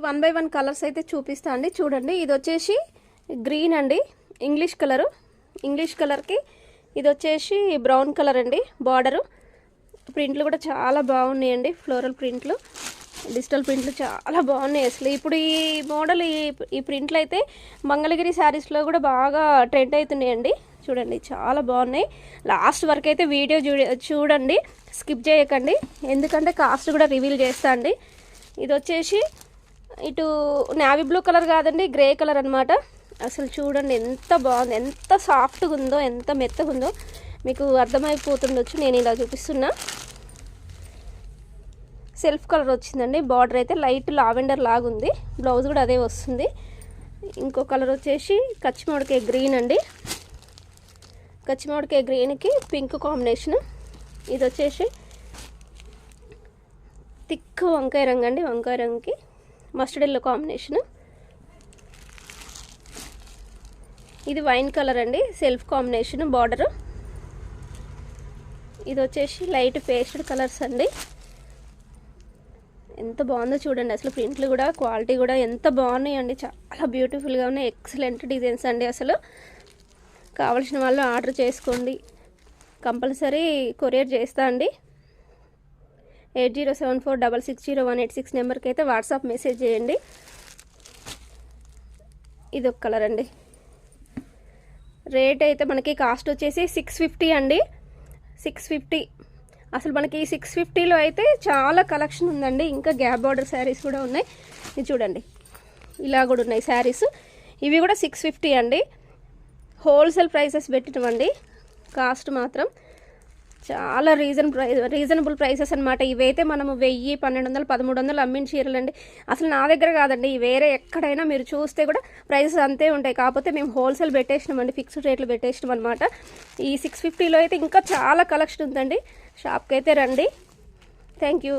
1 by 1 colours అయితే చూపిస్తా అండి. చూడండి, ఇది వచ్చేసి గ్రీన్ అండి, ఇంగ్లీష్ కలర్కి ఇది వచ్చేసి బ్రౌన్ కలర్ అండి. బార్డరు ప్రింట్లు కూడా చాలా బాగున్నాయండి. ఫ్లోరల్ ప్రింట్లు, డిజిటల్ ప్రింట్లు చాలా బాగున్నాయి అసలు. ఇప్పుడు ఈ మోడల్ ఈ ప్రింట్లు అయితే మంగళగిరి శారీస్లో కూడా బాగా ట్రెండ్ అవుతున్నాయండి. చూడండి, చాలా బాగున్నాయి. లాస్ట్ వరకు అయితే వీడియో చూడండి, స్కిప్ చేయకండి, ఎందుకంటే కాస్ట్ కూడా రివీల్ చేస్తా అండి. ఇది వచ్చేసి ఇటు నావీ బ్లూ కలర్ కాదండి, గ్రే కలర్ అనమాట. అసలు చూడండి ఎంత బాగుంది, ఎంత సాఫ్ట్గా ఉందో, ఎంత మెత్తగా ఉందో మీకు అర్థమైపోతుండొచ్చు. నేను ఇలా చూపిస్తున్నా. సెల్ఫ్ కలర్ వచ్చిందండి. బార్డర్ అయితే లైట్ లావెండర్ లాగా ఉంది. బ్లౌజ్ కూడా అదే వస్తుంది. ఇంకో కలర్ వచ్చేసి కచ్చిమోడికాయ గ్రీన్ అండి. కచ్చిమోడికాయ గ్రీన్కి పింక్ కాంబినేషన్. ఇది వచ్చేసి థిక్ వంకాయ రంగు అండి. వంకాయ రంగుకి మస్టర్డ్ ఎల్లో కాంబినేషన్. ఇది వైన్ కలర్ అండి, సెల్ఫ్ కాంబినేషన్ బార్డర్. ఇది వచ్చేసి లైట్ పేస్టెడ్ కలర్స్ అండి. ఎంత బాగుందో చూడండి అసలు. ప్రింట్లు కూడా క్వాలిటీ కూడా ఎంత బాగున్నాయి అండి, చాలా బ్యూటిఫుల్గా ఉన్నాయి. ఎక్సలెంట్ డిజైన్స్ అండి అసలు. కావాల్సిన వాళ్ళు ఆర్డర్ చేసుకోండి, కంపల్సరీ కొరియర్ చేస్తా అండి. 8074660186 నెంబర్కి అయితే వాట్సాప్ మెసేజ్ చేయండి. ఇది ఒక కలర్ అండి. రేట్ అయితే మనకి కాస్ట్ వచ్చేసి 650 అండి. 650. అసలు మనకి 650లో అయితే చాలా కలెక్షన్ ఉందండి. ఇంకా గ్యాప్ బార్డర్ శారీస్ కూడా ఉన్నాయి. ఇది చూడండి, ఇలా కూడా ఉన్నాయి శారీస్. ఇవి కూడా 650 అండి. Wholesale prices పెట్టినవండి. కాస్ట్ మాత్రం చాలా రీజనబుల్ ప్రైసెస్ అనమాట. ఇవైతే మనము 1000, 1200, 1300 అమ్మిన చీరలండి. అసలు నా దగ్గర కాదండి, వేరే ఎక్కడైనా మీరు చూస్తే కూడా ప్రైసెస్ అంతే ఉంటాయి. కాకపోతే మేము హోల్సేల్ పెట్టేసినామండి, ఫిక్స్డ్ రేట్లు పెట్టేసినాం అనమాట. ఈ 650లో అయితే ఇంకా చాలా కలెక్షన్ ఉందండి. షాప్కి అయితే రండి. Thank you.